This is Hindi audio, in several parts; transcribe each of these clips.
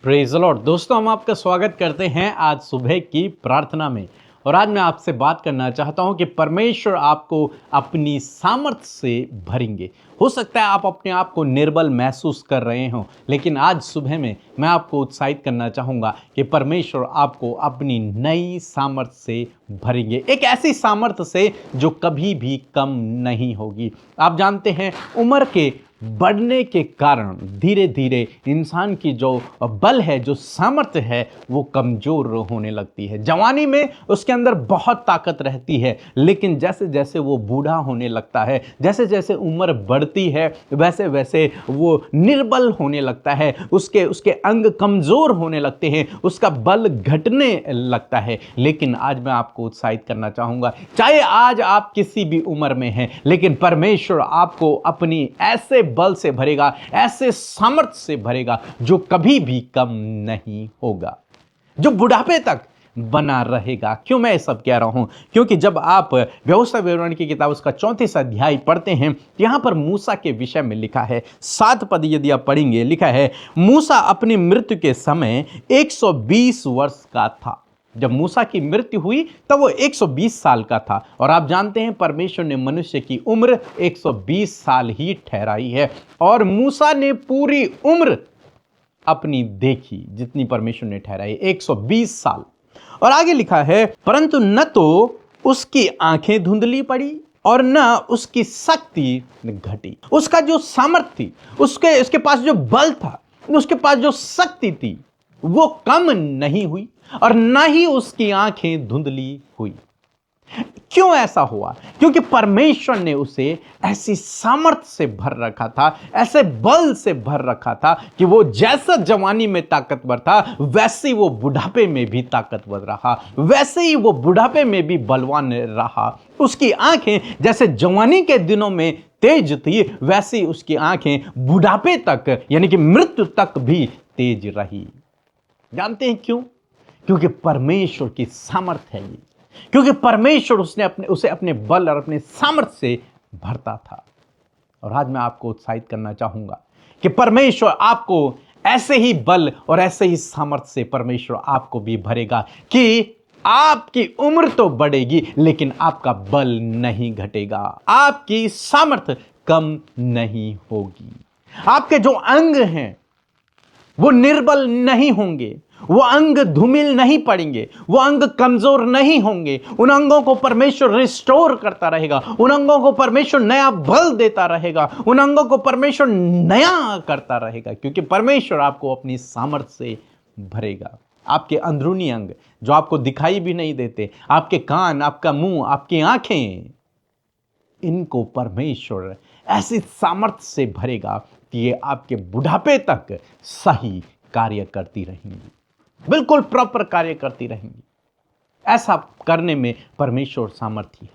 Praise the Lord. दोस्तों, हम आपका स्वागत करते हैं आज सुबह की प्रार्थना में। और आज मैं आपसे बात करना चाहता हूं कि परमेश्वर आपको अपनी सामर्थ्य से भरेंगे। हो सकता है आप अपने आप को निर्बल महसूस कर रहे हो, लेकिन आज सुबह में मैं आपको उत्साहित करना चाहूँगा कि परमेश्वर आपको अपनी नई सामर्थ्य से भरेंगे। एक ऐसी सामर्थ्य से जो कभी भी कम नहीं होगी। आप जानते हैं, उम्र के बढ़ने के कारण धीरे धीरे इंसान की जो बल है, जो सामर्थ्य है, वो कमज़ोर होने लगती है। जवानी में उसके अंदर बहुत ताकत रहती है, लेकिन जैसे जैसे वो बूढ़ा होने लगता है, जैसे जैसे उम्र बढ़ती है, वैसे वैसे वो निर्बल होने लगता है, उसके अंग कमज़ोर होने लगते हैं, उसका बल घटने लगता है। लेकिन आज मैं आपको उत्साहित करना चाहूँगा, चाहे आज आप किसी भी उम्र में हैं, लेकिन परमेश्वर आपको अपनी ऐसे बल से भरेगा, ऐसे सामर्थ्य से भरेगा जो कभी भी कम नहीं होगा, जो बुढ़ापे तक बना रहेगा। क्यों मैं ये सब कह रहा हूं? क्योंकि जब आप व्यवस्था विवरण की किताब उसका 34 अध्याय पढ़ते हैं, यहां पर मूसा के विषय में लिखा है। 7 पद यदि आप पढ़ेंगे, लिखा है, मूसा अपनी मृत्यु के समय 120 वर्ष का था। जब मूसा की मृत्यु हुई तब वो 120 साल का था। और आप जानते हैं, परमेश्वर ने मनुष्य की उम्र 120 साल ही ठहराई है। और मूसा ने पूरी उम्र अपनी देखी जितनी परमेश्वर ने ठहराई, 120 साल। और आगे लिखा है, परंतु न तो उसकी आंखें धुंधली पड़ी और न उसकी शक्ति घटी। उसका जो सामर्थ्य थी, उसके पास जो बल था, उसके पास जो शक्ति थी, वो कम नहीं हुई और न ही उसकी आंखें धुंधली हुई। क्यों ऐसा हुआ? क्योंकि परमेश्वर ने उसे ऐसी सामर्थ्य से भर रखा था, ऐसे बल से भर रखा था कि वो जैसा जवानी में ताकतवर था, वैसे ही वो बुढ़ापे में भी ताकतवर रहा, वैसे ही वो बुढ़ापे में भी बलवान रहा। उसकी आंखें जैसे जवानी के दिनों में तेज थी, वैसे ही उसकी आंखें बुढ़ापे तक, यानी कि मृत्यु तक भी तेज रही। जानते हैं क्यों? क्योंकि परमेश्वर की सामर्थ्य है ये, क्योंकि परमेश्वर उसे अपने बल और अपने सामर्थ्य से भरता था। और आज मैं आपको उत्साहित करना चाहूंगा कि परमेश्वर आपको ऐसे ही बल और ऐसे ही सामर्थ्य से परमेश्वर आपको भी भरेगा कि आपकी उम्र तो बढ़ेगी, लेकिन आपका बल नहीं घटेगा, आपकी सामर्थ्य कम नहीं होगी। आपके जो अंग हैं वो निर्बल नहीं होंगे, वो अंग धूमिल नहीं पड़ेंगे, वो अंग कमजोर नहीं होंगे। उन अंगों को परमेश्वर रिस्टोर करता रहेगा, उन अंगों को परमेश्वर नया बल देता रहेगा, उन अंगों को परमेश्वर नया करता रहेगा, क्योंकि परमेश्वर आपको अपनी सामर्थ्य से भरेगा। आपके अंदरूनी अंग जो आपको दिखाई भी नहीं देते, आपके कान, आपका मुंह, आपकी आंखें, इनको परमेश्वर ऐसी सामर्थ्य से भरेगा कि ये आपके बुढ़ापे तक सही कार्य करती रहेंगी, बिल्कुल प्रॉपर कार्य करती रहेंगी। ऐसा करने में परमेश्वर सामर्थ्य है।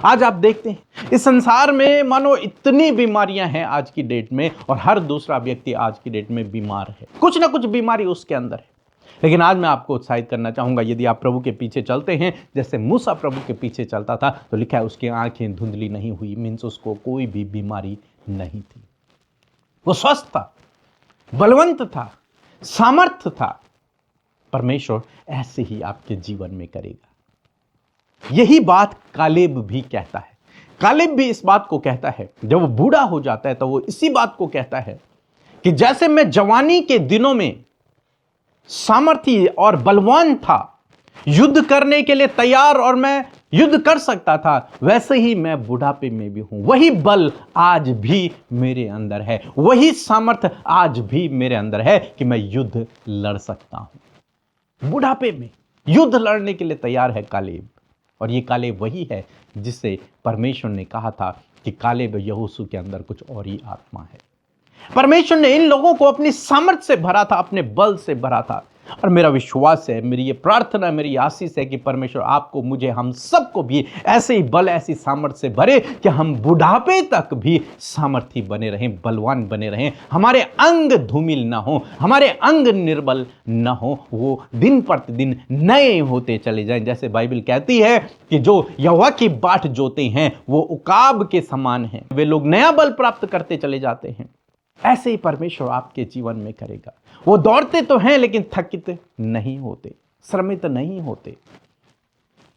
आज आप देखते हैं, इस संसार में मानो इतनी बीमारियां हैं आज की डेट में, और हर दूसरा व्यक्ति आज की डेट में बीमार है, कुछ ना कुछ बीमारी उसके अंदर है। लेकिन आज मैं आपको उत्साहित करना चाहूंगा, यदि आप प्रभु के पीछे चलते हैं, जैसे मूसा प्रभु के पीछे चलता था, तो लिखा है उसकी आंखें धुंधली नहीं हुई, मीन्स उसको कोई भी बीमारी नहीं थी। वो स्वस्थ था, बलवंत था, सामर्थ्य था। परमेश्वर ऐसे ही आपके जीवन में करेगा। यही बात कालेब भी कहता है। कालेब भी इस बात को कहता है, जब वो बूढ़ा हो जाता है तो वो इसी बात को कहता है कि जैसे मैं जवानी के दिनों में सामर्थ्य और बलवान था, युद्ध करने के लिए तैयार और मैं युद्ध कर सकता था, वैसे ही मैं बुढ़ापे में भी हूं। वही बल आज भी मेरे अंदर है, वही सामर्थ्य आज भी मेरे अंदर है कि मैं युद्ध लड़ सकता हूं। बुढ़ापे में युद्ध लड़ने के लिए तैयार है कालेब। और ये कालेब वही है जिससे परमेश्वर ने कहा था कि कालेब यहोशू के अंदर कुछ और ही आत्मा है। परमेश्वर ने इन लोगों को अपनी सामर्थ्य से भरा था, अपने बल से भरा था। और मेरा विश्वास है, मेरी ये प्रार्थना, मेरी आशीष है कि परमेश्वर आपको, मुझे, हम सबको भी ऐसे ही बल, ऐसी सामर्थ्य से भरे कि हम बुढ़ापे तक भी सामर्थ्य बने रहें, बलवान बने रहें, हमारे अंग धूमिल ना हो, हमारे अंग निर्बल ना हो, वो दिन प्रतिदिन नए होते चले जाएं। जैसे बाइबल कहती है कि जो यहोवा की बाट जोते हैं वो उकाब के समान हैं, वे लोग नया बल प्राप्त करते चले जाते हैं। ऐसे ही परमेश्वर आपके जीवन में करेगा। वो दौड़ते तो हैं लेकिन थकित नहीं होते, श्रमित नहीं होते।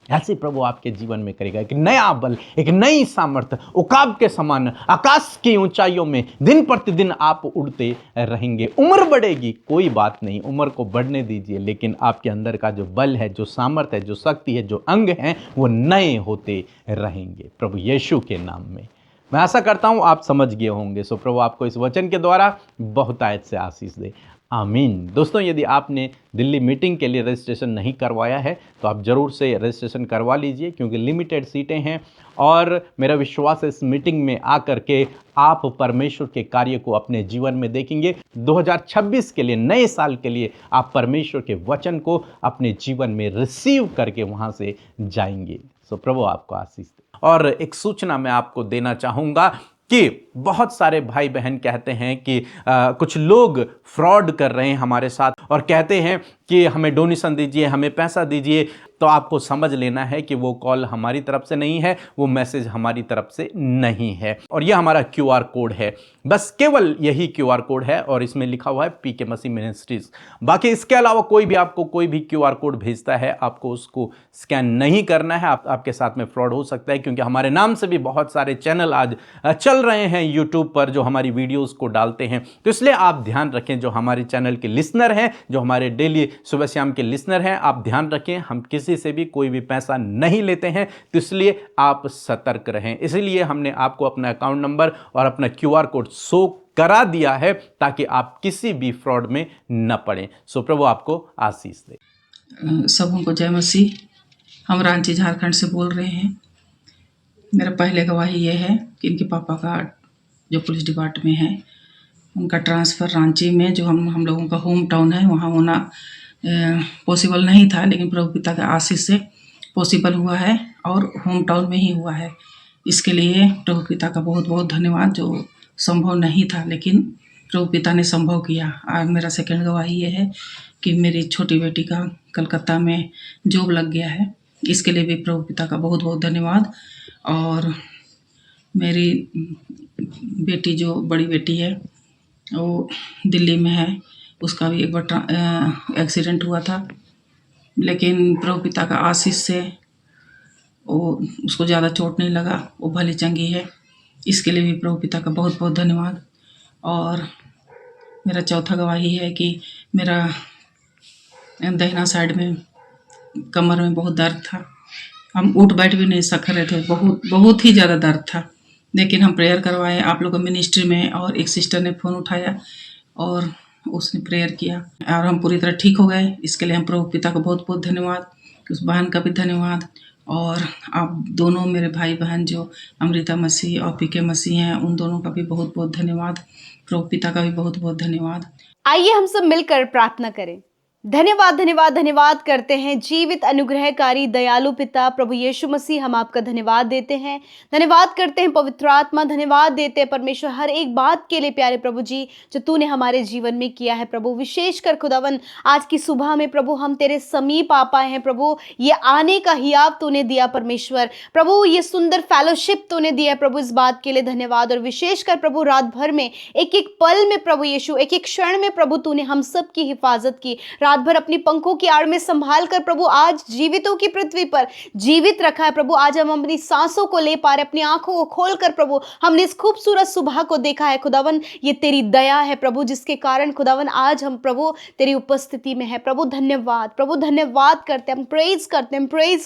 ऐसे प्रभु आपके जीवन में करेगा। एक नया बल, एक नई सामर्थ्य, उकाब के समान आकाश की ऊंचाइयों में दिन प्रतिदिन आप उड़ते रहेंगे। उम्र बढ़ेगी, कोई बात नहीं, उम्र को बढ़ने दीजिए, लेकिन आपके अंदर का जो बल है, जो सामर्थ्य है, जो शक्ति है, जो अंग हैं, वो नए होते रहेंगे प्रभु यीशु के नाम में। मैं आशा करता हूं आप समझ गए होंगे। सो प्रभु आपको इस वचन के द्वारा बहुतायत से आशीष दे। आमीन। दोस्तों, यदि आपने दिल्ली मीटिंग के लिए रजिस्ट्रेशन नहीं करवाया है तो आप ज़रूर से रजिस्ट्रेशन करवा लीजिए, क्योंकि लिमिटेड सीटें हैं और मेरा विश्वास है इस मीटिंग में आकर के आप परमेश्वर के कार्य को अपने जीवन में देखेंगे। 2026 के लिए, नए साल के लिए आप परमेश्वर के वचन को अपने जीवन में रिसीव करके वहाँ से जाएंगे। सो प्रभु आपको आशीष दे। और एक सूचना मैं आपको देना चाहूँगा कि बहुत सारे भाई बहन कहते हैं कि कुछ लोग फ्रॉड कर रहे हैं हमारे साथ और कहते हैं कि हमें डोनेशन दीजिए, हमें पैसा दीजिए। तो आपको समझ लेना है कि वो कॉल हमारी तरफ से नहीं है, वो मैसेज हमारी तरफ से नहीं है। और ये हमारा QR कोड है, बस केवल यही QR कोड है और इसमें लिखा हुआ है PK मसीह मिनिस्ट्रीज। बाकी इसके अलावा कोई भी आपको कोई भी QR कोड भेजता है, आपको उसको स्कैन नहीं करना है। आपके साथ में फ्रॉड हो सकता है, क्योंकि हमारे नाम से भी बहुत सारे चैनल आज चल रहे हैं यूट्यूब पर जो हमारी वीडियोस को डालते हैं। तो इसलिए आप ध्यान रखें, जो हमारे चैनल के लिसनर हैं, जो हमारे डेली सुबह शाम के लिसनर हैं, आप ध्यान रखें, हम किसी से भी कोई भी पैसा नहीं लेते हैं। तो इसलिए आप सतर्क रहें। इसलिए हमने आपको अपना अकाउंट नंबर और अपना QR कोड शो करा दिया है ताकि आप किसी भी फ्रॉड में न पड़ें। सो प्रभु आपको आशीष दे। सबों को जय मसीह। हम रांची झारखंड से बोल रहे हैं। मेरा पहले गवाही ये है कि इनके पापा का जो पुलिस डिपार्टमेंट में है, उनका ट्रांसफ़र रांची में, जो हम लोगों का होम टाउन है, वहाँ होना पॉसिबल नहीं था, लेकिन प्रभु पिता के आशीष से पॉसिबल हुआ है और होम टाउन में ही हुआ है। इसके लिए प्रभु पिता का बहुत बहुत धन्यवाद। जो संभव नहीं था, लेकिन प्रभु पिता ने संभव किया। और मेरा सेकंड गवाही ये है कि मेरी छोटी बेटी का कलकत्ता में जॉब लग गया है। इसके लिए भी प्रभु पिता का बहुत बहुत धन्यवाद। और मेरी बेटी, जो बड़ी बेटी है, वो दिल्ली में है। उसका भी एक बार एक्सीडेंट हुआ था, लेकिन प्रभु पिता का आशीष से वो उसको ज़्यादा चोट नहीं लगा, वो भली चंगी है। इसके लिए भी प्रभु पिता का बहुत बहुत धन्यवाद। और मेरा चौथा गवाही है कि मेरा दाहिना साइड में कमर में बहुत दर्द था। हम उठ बैठ भी नहीं सक रहे थे, बहुत ही ज़्यादा दर्द था। लेकिन हम प्रेयर करवाए आप लोगों मिनिस्ट्री में, और एक सिस्टर ने फ़ोन उठाया और उसने प्रेयर किया और हम पूरी तरह ठीक हो गए। इसके लिए हम प्रभु पिता का बहुत बहुत धन्यवाद, उस बहन का भी धन्यवाद। और आप दोनों मेरे भाई बहन जो अमृता मसीह और PK मसीह हैं, उन दोनों का भी बहुत बहुत धन्यवाद। प्रभु पिता का भी बहुत बहुत धन्यवाद। आइए हम सब मिलकर प्रार्थना करें। धन्यवाद धन्यवाद धन्यवाद करते हैं जीवित अनुग्रहकारी दयालु पिता प्रभु यीशु मसीह, हम आपका धन्यवाद देते हैं। धन्यवाद करते हैं पवित्र आत्मा, धन्यवाद देते हैं परमेश्वर हर एक बात के लिए प्यारे प्रभु जी, जो तूने हमारे जीवन में किया है प्रभु। विशेषकर खुदावन आज की सुबह में प्रभु हम तेरे समीप आ पाए हैं प्रभु। ये आने का हियाब तूने दिया परमेश्वर प्रभु, ये सुंदर फेलोशिप तूने दिया है प्रभु, इस बात के लिए धन्यवाद। और विशेषकर प्रभु रात भर में एक एक पल में प्रभु यीशु, एक एक क्षण में प्रभु तूने हम सब की हिफाजत की। रात भर अपनी पंखों की आड़ में संभाल कर प्रभु आज जीवितों की पृथ्वी पर जीवित रखा है प्रभु। आज हम अपनी सांसों को ले पा रहे, अपनी आंखों को खोलकर प्रभु हमने इस खूबसूरत सुबह को देखा है खुदावन। ये तेरी दया है प्रभु, जिसके कारण खुदावन आज हम प्रभु तेरी उपस्थिति में है प्रभु। धन्यवाद प्रभु, धन्यवाद करते हैं, हम प्रेज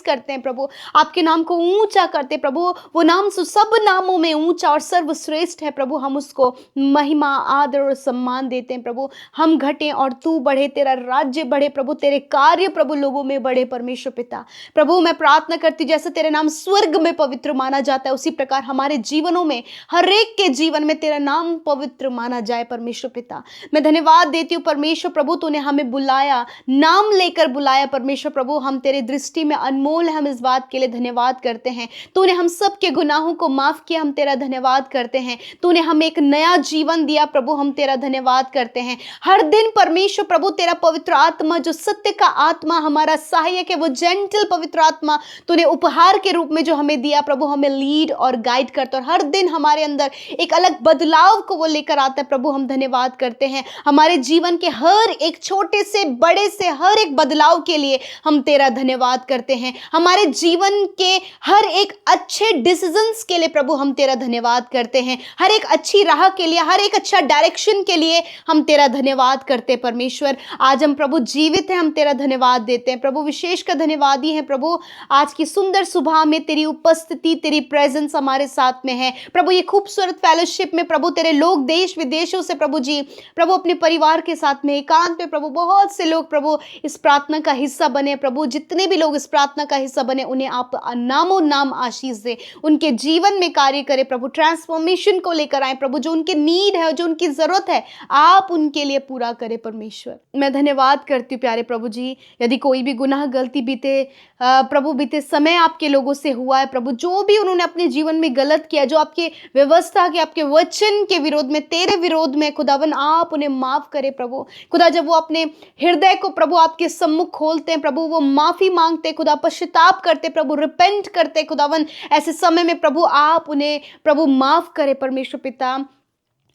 करते हैं प्रभु। आपके नाम को ऊंचा करते प्रभु। वो नाम सब नामों में ऊंचा और सर्वश्रेष्ठ है प्रभु। हम उसको महिमा, आदर और सम्मान देते हैं प्रभु। हम घटे और तू बढ़े, तेरा राज्य बढ़े प्रभु, तेरे कार्य प्रभु लोगों में बढ़े परमेश्वर पिता। प्रभु मैं प्रार्थना करती, जैसे तेरा नाम स्वर्ग में पवित्र माना जाता है, उसी प्रकार हमारे जीवनों में, हर एक के जीवन में तेरा नाम पवित्र माना जाए परमेश्वर पिता। मैं धन्यवाद देती हूँ परमेश्वर प्रभु, तूने हमें बुलाया, नाम लेकर बुलाया परमेश्वर प्रभु। हम तेरे दृष्टि में अनमोल है, हम इस बात के लिए धन्यवाद करते हैं। तूने हम सब के गुनाहों को माफ किया, हम तेरा धन्यवाद करते हैं। तूने हमें एक नया जीवन दिया प्रभु, हम तेरा धन्यवाद करते हैं। हर दिन परमेश्वर प्रभु तेरा पवित्र आत्मा, जो सत्य का आत्मा हमारा सहायक है, वो जेंटल पवित्र आत्मा तूने उपहार के रूप में जो हमें दिया प्रभु, हमें लीड और गाइड करता है और हर दिन हमारे अंदर एक अलग बदलाव को वो लेकर आता है प्रभु। हम धन्यवाद करते हैं हमारे जीवन के हर एक छोटे से बड़े से हर एक बदलाव के लिए हम तेरा धन्यवाद करते हैं। हमारे जीवन के हर एक अच्छे डिसीजंस के लिए प्रभु हम तेरा धन्यवाद करते हैं। हर एक अच्छी राह के लिए, हर एक अच्छा डायरेक्शन के लिए हम तेरा धन्यवाद करते हैं परमेश्वर। आज हम प्रभु जीवित हैं, हम तेरा धन्यवाद देते हैं प्रभु। विशेष का धन्यवाद ही है प्रभु, आज की सुंदर सुबह में तेरी उपस्थिति, तेरी प्रेजेंस हमारे साथ में है प्रभु। ये खूबसूरत फेलोशिप में प्रभु तेरे लोग देश विदेशों से प्रभु जी प्रभु अपने परिवार के साथ में एकांत में प्रभु, बहुत से लोग प्रभु इस प्रार्थना का हिस्सा बने प्रभु। जितने भी लोग इस प्रार्थना का हिस्सा बने उन्हें आप नामों नाम आशीष दे, उनके जीवन में कार्य करे प्रभु, ट्रांसफॉर्मेशन को लेकर आए प्रभु। जो उनके नीड है, जो उनकी जरूरत है, आप उनके लिए पूरा करे परमेश्वर। मैं धन्यवाद करती हूँ प्यारे प्रभु जी। यदि कोई भी गुनाह गलती बीते प्रभु बीते समय आपके लोगों से हुआ है प्रभु, जो भी उन्होंने अपने जीवन में गलत किया, जो आपके व्यवस्था के, आपके वचन के विरोध में, तेरे विरोध में खुदावन, आप उन्हें माफ करे प्रभु। खुदा जब वो अपने हृदय को प्रभु आपके सम्मुख खोलते हैं प्रभु, वो माफी मांगते खुदा, पश्चाताप करते प्रभु, रिपेंट करते खुदावन, ऐसे समय में प्रभु आप उन्हें प्रभु माफ करे परमेश्वर पिता।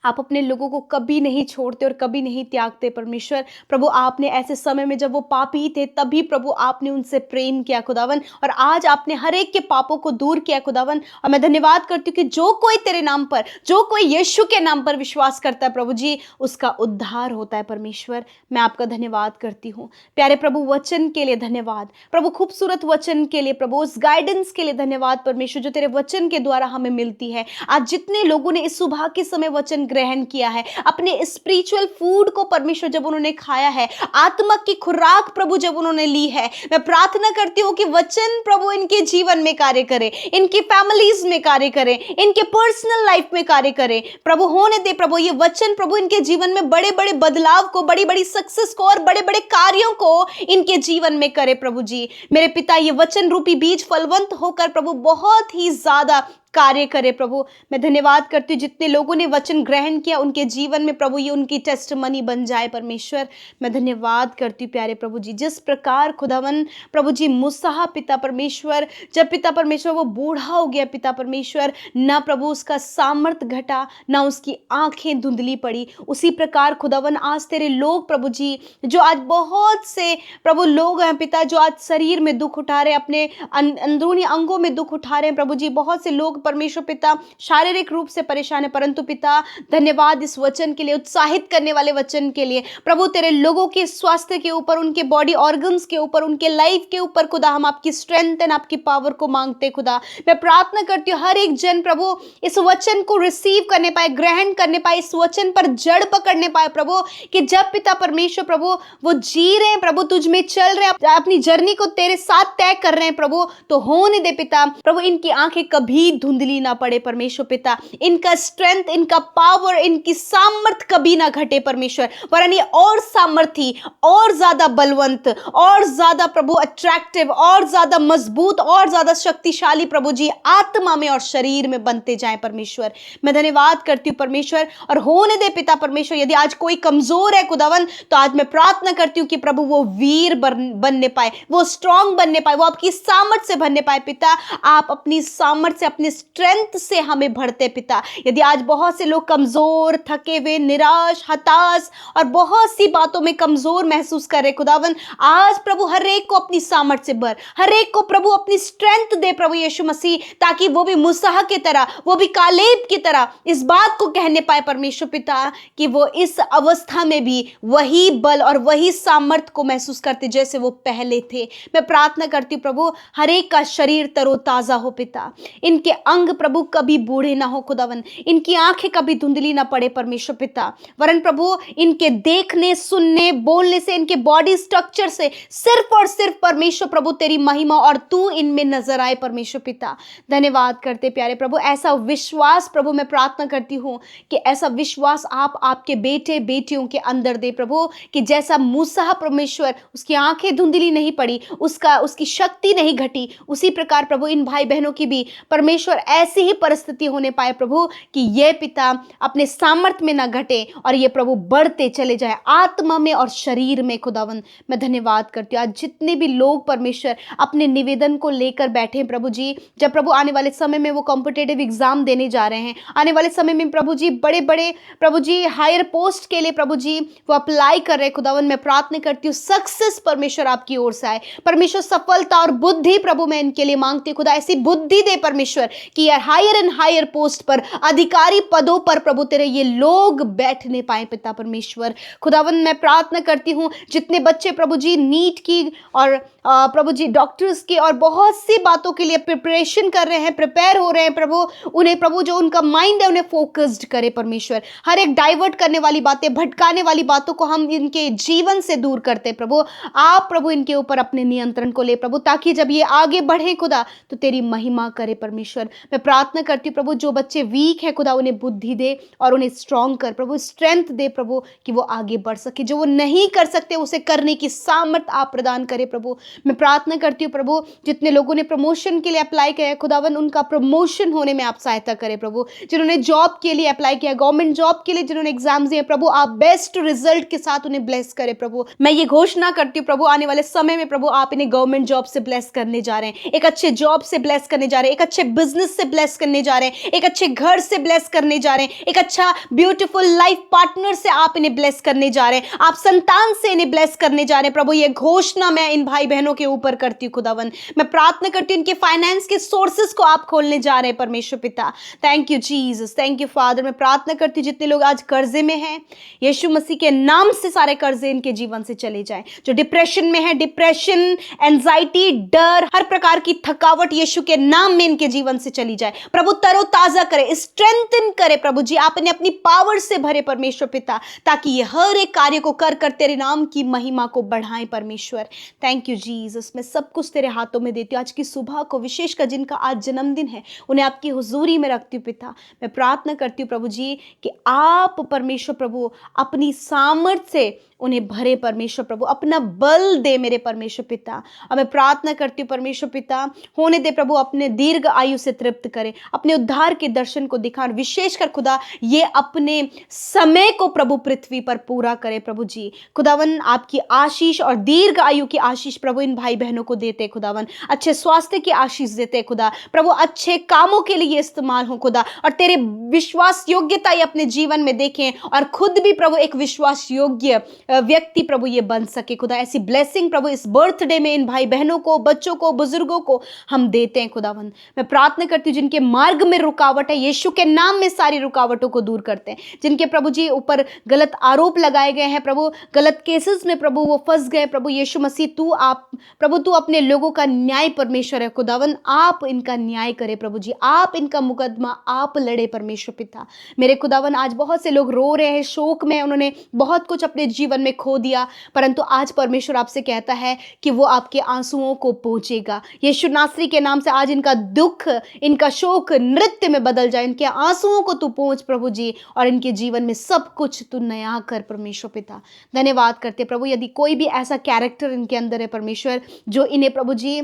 आप अपने लोगों को कभी नहीं छोड़ते और कभी नहीं त्यागते परमेश्वर प्रभु। आपने ऐसे समय में जब वो पापी थे तभी प्रभु आपने उनसे प्रेम किया खुदावन, और आज आपने हर एक के पापों को दूर किया खुदावन। और मैं धन्यवाद करती हूँ कि जो कोई तेरे नाम पर, जो कोई यीशु के नाम पर विश्वास करता है प्रभु जी, उसका उद्धार होता है परमेश्वर। मैं आपका धन्यवाद करती हूँ प्यारे प्रभु, वचन के लिए धन्यवाद प्रभु, खूबसूरत वचन के लिए प्रभु, उस गाइडेंस के लिए धन्यवाद परमेश्वर जो तेरे वचन के द्वारा हमें मिलती है। आज जितने लोगों ने इस सुबह के समय वचन ग्रहण किया है, अपने स्पिरिचुअल फूड को परमेश्वर जब उन्होंने खाया है, आत्मा की खुराक प्रभु जब उन्होंने ली है, मैं प्रार्थना करती हूँ कि वचन प्रभु इनके जीवन में कार्य करे, इनकी फैमिलीज में कार्य करे, इनके पर्सनल लाइफ में कार्य करे प्रभु। होने दे प्रभु ये वचन प्रभु इनके जीवन में बड़े बड़े बदलाव को, बड़ी बड़ी सक्सेस को और बड़े बड़े कार्यों को इनके जीवन में करे प्रभु जी। मेरे पिता ये वचन रूपी बीज फलवंत होकर प्रभु बहुत ही ज्यादा कार्य करे प्रभु। मैं धन्यवाद करती हूँ जितने लोगों ने वचन ग्रहण किया उनके जीवन में प्रभु ये उनकी टेस्टमनी बन जाए परमेश्वर। मैं धन्यवाद करती हूँ प्यारे प्रभु जी, जिस प्रकार खुदावन प्रभु जी मूसा पिता परमेश्वर, जब पिता परमेश्वर वो बूढ़ा हो गया पिता परमेश्वर, ना प्रभु उसका सामर्थ घटा, ना उसकी आंखें धुंधली पड़ी, उसी प्रकार खुदावन आज तेरे लोग प्रभु जी, जो आज बहुत से प्रभु लोग हैं पिता, जो आज शरीर में दुख उठा रहे हैं, अपने अंदरूनी अंगों में दुख उठा रहे हैं प्रभु जी, बहुत से लोग परमेश्वर पिता शारीरिक रूप से परेशान है, परंतु पिता धन्यवाद इस वचन के लिए, उत्साहित करने वाले वचन के लिए प्रभु। तेरे लोगों के स्वास्थ्य के ऊपर, उनके बॉडी ऑर्गन्स के ऊपर, उनके लाइफ के ऊपर खुदा हम आपकी स्ट्रेंथ एंड आपकी पावर को मांगते खुदा। मैं प्रार्थना करती हूँ हर एक जन प्रभु इस वचन को रिसीव करने पाए, ग्रहण करने पाए, इस वचन पर जड़ पकड़ने पाए प्रभु, कि जब पिता परमेश्वर प्रभु वो जी रहे हैं प्रभु, तुझ में चल रहे हैं, अपनी जर्नी को तेरे साथ तय कर रहे हैं प्रभु, तो होने दे पिता प्रभु इनकी आंखें कभी धुंधली ना पड़े परमेश्वर पिता, इनका स्ट्रेंथ, इनका पावर, इनकी सामर्थ कभी ना घटे परमेश्वर, वरन ये और सामर्थी, और ज्यादा बलवंत, और ज्यादा प्रभु अट्रैक्टिव, और ज्यादा मजबूत, और ज्यादा शक्तिशाली प्रभु जी आत्मा में और शरीर में बनते जाएं परमेश्वर। मैं धन्यवाद करती हूँ परमेश्वर, और होने दे पिता परमेश्वर यदि आज कोई कमजोर है खुदावन, तो आज मैं प्रार्थना करती हूँ कि प्रभु वो वीर बनने पाए, वो स्ट्रांग बनने पाए, वो आपकी सामर्थ से बनने पाए पिता। आप अपनी सामर्थ से, अपनी स्ट्रेंथ से हमें भरते पिता। यदि आज बहुत से लोग कमजोर, थके हुए, निराश, हताश और बहुत सी बातों में कमजोर महसूस कर रहे खुदावन, आज प्रभु हर एक को अपनी सामर्थ से भर, हर एक को प्रभु अपनी स्ट्रेंथ दे प्रभु यीशु मसीह, ताकि वो भी मूसा के तरह, वो भी कालेब की तरह इस बात को कहने पाए परमेश्वर पिता कि वो इस अवस्था में भी वही बल और वही सामर्थ को महसूस करते जैसे वो पहले थे। मैं प्रार्थना करती हूँ प्रभु हर एक का शरीर तरोताजा हो पिता, इनके अंग प्रभु कभी बूढ़े ना हो खुदावन, इनकी आंखें कभी धुंधली ना पड़े परमेश्वर पिता, वरन प्रभु इनके देखने, सुनने, बोलने से, इनके बॉडी स्ट्रक्चर से सिर्फ और सिर्फ परमेश्वर प्रभु तेरी महिमा और तू इनमें नजर आए परमेश्वर पिता। धन्यवाद करते प्यारे प्रभु, ऐसा विश्वास प्रभु मैं प्रार्थना करती हूँ कि ऐसा विश्वास आप आपके बेटे बेटियों के अंदर दे प्रभु, कि जैसा मूसा परमेश्वर उसकी आंखें धुंधली नहीं पड़ी, उसकी शक्ति नहीं घटी, उसी प्रकार प्रभु इन भाई बहनों की भी परमेश्वर परमेश्वर ऐसी ही परिस्थिति होने पाए प्रभु कि ये पिता अपने सामर्थ्य में ना घटे और ये प्रभु बढ़ते चले जाए आत्मा में और शरीर में। खुदावन मैं धन्यवाद करती हूँ आज जितने भी लोग परमेश्वर अपने निवेदन को लेकर बैठे हैं प्रभु जी, जब प्रभु आने वाले समय में वो कॉम्पिटिटिव एग्जाम देने जा रहे हैं, आने वाले समय में प्रभु जी बड़े बड़े प्रभु जी हायर पोस्ट के लिए प्रभु जी वो अप्लाई कर रहे हैं। खुदावन मैं प्रार्थना करती हूँ सक्सेस परमेश्वर आपकी ओर से आए, परमेश्वर सफलता और बुद्धि प्रभु मैं इनके लिए मांगती हूँ। खुदा ऐसी बुद्धि दे परमेश्वर कि यार हायर एंड हायर पोस्ट पर अधिकारी पदों पर प्रभु तेरे ये लोग बैठने पाए पिता परमेश्वर। खुदावन मैं प्रार्थना करती हूँ जितने बच्चे प्रभु जी नीट की और प्रभु जी डॉक्टर्स की और बहुत सी बातों के लिए प्रिपरेशन कर रहे हैं, प्रिपेयर हो रहे हैं प्रभु, उन्हें प्रभु जो उनका माइंड है उन्हें फोकस्ड करे परमेश्वर। हर एक डाइवर्ट करने वाली बातें, भटकाने वाली बातों को हम इनके जीवन से दूर करते प्रभु। आप प्रभु इनके ऊपर अपने नियंत्रण को ले प्रभु, ताकि जब ये आगे बढ़े खुदा तो तेरी महिमा करे परमेश्वर। मैं प्रार्थना करती हूँ प्रभु जो बच्चे वीक है खुदा उन्हें बुद्धि दे और उन्हें स्ट्रॉन्ग कर प्रभु, स्ट्रेंथ दे प्रभु कि वो आगे बढ़ सके, जो वो नहीं कर सकते उसे करने की सामर्थ आप प्रदान करे प्रभु। मैं प्रार्थना करती हूँ प्रभु जितने लोगों ने प्रमोशन के लिए अप्लाई किया है खुदावन उनका प्रमोशन होने में आप सहायता करें प्रभु। जिन्होंने जॉब के लिए अप्लाई किया, गवर्नमेंट जॉब के लिए जिन्होंने एग्जाम दिए प्रभु, आप बेस्ट रिजल्ट के साथ उन्हें ब्लेस करें प्रभु। मैं ये घोषणा करती हूँ प्रभु आने वाले समय में प्रभु आप इन्हें गवर्नमेंट जॉब से ब्लेस करने जा रहे हैं, एक अच्छे जॉब से ब्लेस करने जा रहे हैं, एक अच्छे बिजनेस से ब्लेस करने जा रहे हैं, एक अच्छे घर से ब्लेस करने जा रहे हैं, एक अच्छा ब्यूटीफुल लाइफ पार्टनर से आप इन्हें ब्लेस करने जा रहे हैं, आप संतान से इन्हें ब्लेस करने जा रहे हैं प्रभु। ये घोषणा मैं इन भाई बहनों के ऊपर करती हूँ खुदावन। मैं प्रार्थना करती हूँ इनके फाइनेंस के सोर्सेस को आप खोलने जा रहे हैं परमेश्वर पिता। Thank you Jesus, thank you father. मैं प्रार्थना करती हूँ जितने लोग आज कर्जे में हैं यीशु मसीह के नाम से सारे कर्जे इनके जीवन से चले जाएं। जो डिप्रेशन में है, डिप्रेशन, एंजाइटी, डर, हर प्रकार की थकावट यीशु के नाम में इनके जीवन से चली जाए प्रभु। तरोताजा करे, स्ट्रेंथन करे प्रभु जी, आप इन्हें अपनी पावर से भरे परमेश्वर पिता, ताकि ये हर एक कार्य को कर कर तेरे नाम की महिमा को बढ़ाएं परमेश्वर। Thank you Jesus. मैं सब कुछ तेरे हाथों में देती हूँ। आज की सुबह को विशेषकर जिनका आज जन्मदिन है उन्हें आपकी हुजूरी में रखती हूँ पिता। मैं प्रार्थना करती हूँ प्रभु जी कि आप परमेश्वर प्रभु अपनी सामर्थ्य से उन्हें भरे परमेश्वर प्रभु, अपना बल दे मेरे परमेश्वर पिता। और मैं प्रार्थना करती हूँ परमेश्वर पिता होने दे प्रभु अपने दीर्घ आयु से तृप्त करे, अपने उद्धार के दर्शन को दिखा, विशेषकर खुदा ये अपने समय को प्रभु पृथ्वी पर पूरा करे प्रभु जी। खुदावन आपकी आशीष और दीर्घ आयु की आशीष प्रभु इन भाई बहनों को देते खुदावन, अच्छे स्वास्थ्य की आशीष देते खुदा प्रभु, अच्छे कामों के लिए इस्तेमाल हो खुदा, और तेरे विश्वास योग्यता ये अपने जीवन में देखें और खुद भी प्रभु एक विश्वास योग्य व्यक्ति प्रभु ये बन सके खुदा। ऐसी ब्लेसिंग प्रभु इस बर्थडे में इन भाई बहनों को, बच्चों को, बुजुर्गों को हम देते हैं खुदावन। मैं प्रार्थना करती हूँ जिनके मार्ग में रुकावट है यीशु के नाम में सारी रुकावटों को दूर करते हैं। जिनके प्रभु जी ऊपर गलत आरोप लगाए गए हैं प्रभु, गलत केसेस में प्रभु वो फंस गए प्रभु यीशु मसीह, तू आप प्रभु तू अपने लोगों का न्याय परमेश्वर है खुदावन, आप इनका न्याय करे प्रभु जी, आप इनका मुकदमा आप लड़े परमेश्वर पिता। मेरे खुदावन आज बहुत से लोग रो रहे हैं, शोक में, उन्होंने बहुत कुछ अपने जीवन में खो दिया, परंतु आज परमेश्वर आपसे कहता है कि वो आपके आंसुओं को पहुंचेगा। यीशु नासरी के नाम से आज इनका दुख, इनका शोक नृत्य में बदल जाए, इनके आंसुओं को तू पहुंच प्रभु जी, और इनके जीवन में सब कुछ तू नया कर परमेश्वर पिता। धन्यवाद करते प्रभु। यदि कोई भी ऐसा कैरेक्टर इनके अंदर है परमेश्वर जो इन्हें प्रभु जी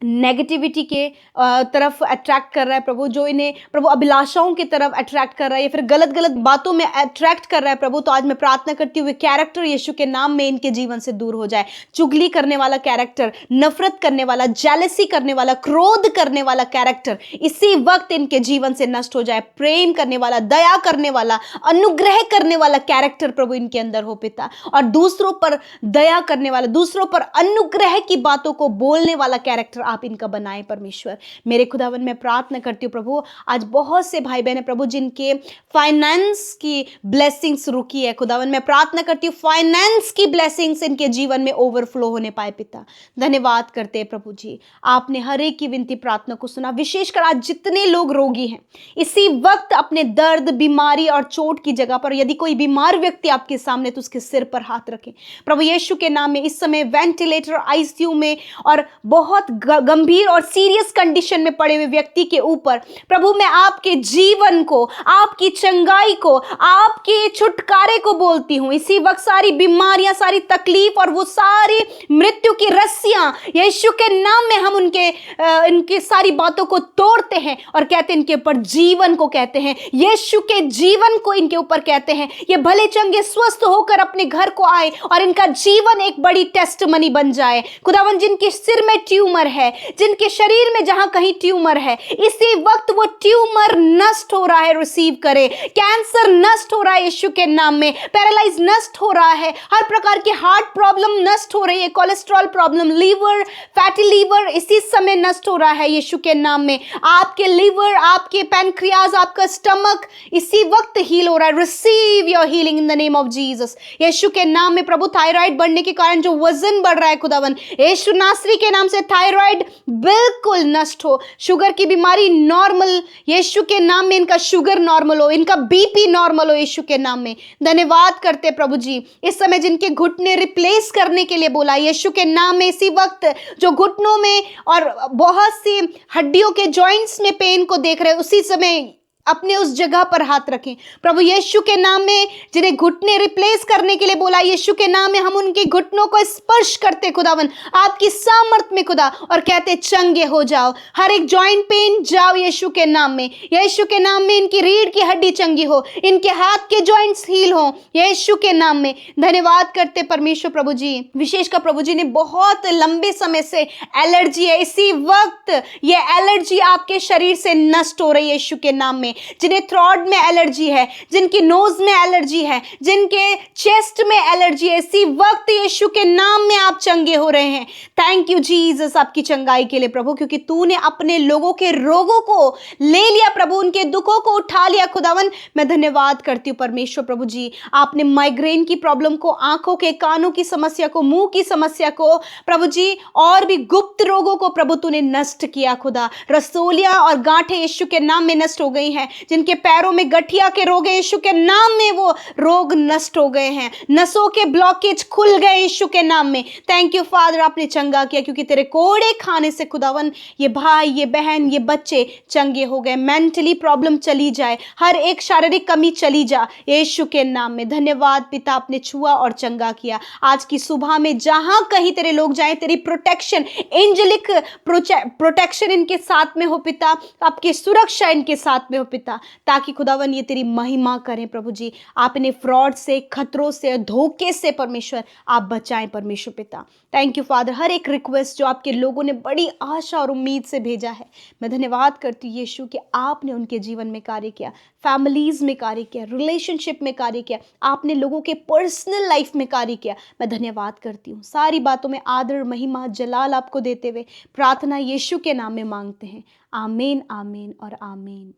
नेगेटिविटी के तरफ अट्रैक्ट कर रहा है प्रभु, जो इन्हें प्रभु अभिलाषाओं की तरफ अट्रैक्ट कर रहा है या फिर गलत गलत बातों में अट्रैक्ट कर रहा है प्रभु, तो आज मैं प्रार्थना करती हूँ कैरेक्टर यीशु के नाम में इनके जीवन से दूर हो जाए। चुगली करने वाला कैरेक्टर, नफरत करने वाला, जेलसी करने वाला, क्रोध करने वाला कैरेक्टर इसी वक्त इनके जीवन से नष्ट हो जाए। प्रेम करने वाला, दया करने वाला, अनुग्रह करने वाला कैरेक्टर प्रभु इनके अंदर हो पिता, और दूसरों पर दया करने वाला, दूसरों पर अनुग्रह की बातों को बोलने वाला कैरेक्टर आप इनका बनाए परमेश्वर। मेरे खुदावन मैं प्रार्थना करती हूँ प्रभु आज बहुत से भाई बहन प्रभु जिनके फाइनेंस की ब्लेसिंग्स रुकी है खुदावन, मैं प्रार्थना करती हूँ फाइनेंस की ब्लेसिंग्स इनके जीवन में ओवरफ्लो होने पाए पिता। धन्यवाद करते हैं प्रभु जी, आपने हर एक की विनती प्रार्थना को सुना। विशेषकर आज जितने लोग रोगी हैं इसी वक्त अपने दर्द, बीमारी और चोट की जगह पर, यदि कोई बीमार व्यक्ति आपके सामने तो उसके सिर पर हाथ रखें प्रभु यीशु के नाम में। इस समय वेंटिलेटर, आईसीयू में और बहुत गंभीर और सीरियस कंडीशन में पड़े हुए व्यक्ति के ऊपर प्रभु मैं आपके जीवन को, आपकी चंगाई को, आपके छुटकारे को बोलती हूँ। इसी वक्त सारी बीमारियां, सारी तकलीफ और वो सारी मृत्यु की रस्सियां यीशु के नाम में हम इनकी सारी बातों को तोड़ते हैं और कहते हैं इनके ऊपर जीवन को कहते हैं, यीशु के जीवन को इनके ऊपर कहते हैं। ये भले चंगे स्वस्थ होकर अपने घर को आए और इनका जीवन एक बड़ी टेस्टमनी बन जाए। खुदावन जिनके सिर में ट्यूमर है, जिनके शरीर में जहां कहीं ट्यूमर है, इसी वक्त वो ट्यूमर नष्ट हो रहा है, रिसीव करे। कैंसर नष्ट हो रहा है यीशु के नाम में, पैरालाइज नष्ट हो रहा है, हर प्रकार की हार्ट प्रॉब्लम नष्ट हो रही है, cholesterol problem, liver, fatty liver इसी समय नष्ट हो रहा है यीशु के नाम में। आपके लीवर, आपके पैनक्रियाज, आपका स्टमक इसी वक्त हील हो रहा है। Receive your healing in the name of Jesus. यीशु के नाम में प्रभु थायराइड बढ़ने के कारण जो वजन बढ़ रहा है खुदावन, यीशु नासरी के नाम से थायराइड बिल्कुल नष्ट हो। शुगर की बीमारी नॉर्मल, यीशु के नाम में इनका शुगर नॉर्मल हो, इनका बीपी नॉर्मल हो यीशु के नाम में। धन्यवाद करते प्रभु जी। इस समय जिनके घुटने रिप्लेस करने के लिए बोला यीशु के नाम में, इसी वक्त जो घुटनों में और बहुत सी हड्डियों के जॉइंट्स में पेन को देख रहे हैं, उसी समय अपने उस जगह पर हाथ रखें प्रभु यीशु के नाम में। जिन्हें घुटने रिप्लेस करने के लिए बोला यीशु के नाम में, हम उनके घुटनों को स्पर्श करते खुदावन आपकी सामर्थ में खुदा, और कहते चंगे हो जाओ। हर एक जॉइंट पेन जाओ यीशु के नाम में, यीशु के नाम में। इनकी रीढ़ की हड्डी चंगी हो, इनके हाथ के जॉइंट्स हील हो यीशु के नाम में। धन्यवाद करते परमेश्वर प्रभु जी। विशेषकर प्रभु जी ने बहुत लंबे समय से एलर्जी है, इसी वक्त ये एलर्जी आपके शरीर से नष्ट हो रही है यीशु के नाम में। जिन्हें थ्रोट में एलर्जी है, जिनकी नोज में एलर्जी है, जिनके चेस्ट में एलर्जी है, इसी वक्त यीशु के नाम में आप चंगे हो रहे हैं। थैंक यू जीसस आपकी चंगाई के लिए प्रभु, क्योंकि तूने अपने लोगों के रोगों को ले लिया प्रभु, उनके दुखों को उठा लिया खुदावन। मैं धन्यवाद करती हूँ परमेश्वर प्रभु जी। आपने माइग्रेन की प्रॉब्लम को, आंखों के, कानों की समस्या को, मुंह की समस्या को प्रभु जी, और भी गुप्त रोगों को प्रभु तूने नष्ट किया खुदा। रसोलियां और गांठें यीशु के नाम में नष्ट हो गई हैं। जिनके पैरों में गठिया के रोग है यीशु के नाम में वो रोग नष्ट हो गए हैं। नसों के ब्लॉकेज खुल गए यीशु के नाम में। थैंक यू फादर, आपने चंगा किया, क्योंकि तेरे कोड़े खाने से खुदावन ये भाई, ये बहन, ये बच्चे चंगे हो गए। मेंटली प्रॉब्लम चली जाए, हर एक शारीरिक कमी चली जा यीशु के नाम में। धन्यवाद पिता, आपने छुआ और चंगा किया। आज की सुबह में जहां कहीं तेरे लोग जाएं, तेरी प्रोटेक्शन, एंजेलिक प्रोटेक्शन इनके साथ में हो पिता, आपकी सुरक्षा इनके साथ में हो पिता, ताकि खुदावन ये तेरी महिमा करें प्रभु जी। आपने फ्रॉड से, खतरों से, धोखे से परमेश्वर आप बचाएं परमेश्वर पिता। Thank you father. हर एक रिक्वेस्ट जो आपके लोगों ने बड़ी आशा और उम्मीद से भेजा है, मैं धन्यवाद करती हूँ यीशु कि आपने उनके जीवन में कार्य किया, फैमिलीज में कार्य किया, रिलेशनशिप में कार्य किया, आपने लोगों के पर्सनल लाइफ में कार्य किया। मैं धन्यवाद करती हूँ। सारी बातों में आदर, महिमा, जलाल आपको देते हुए प्रार्थना यीशु के नाम में मांगते हैं। आमीन, आमीन और आमीन।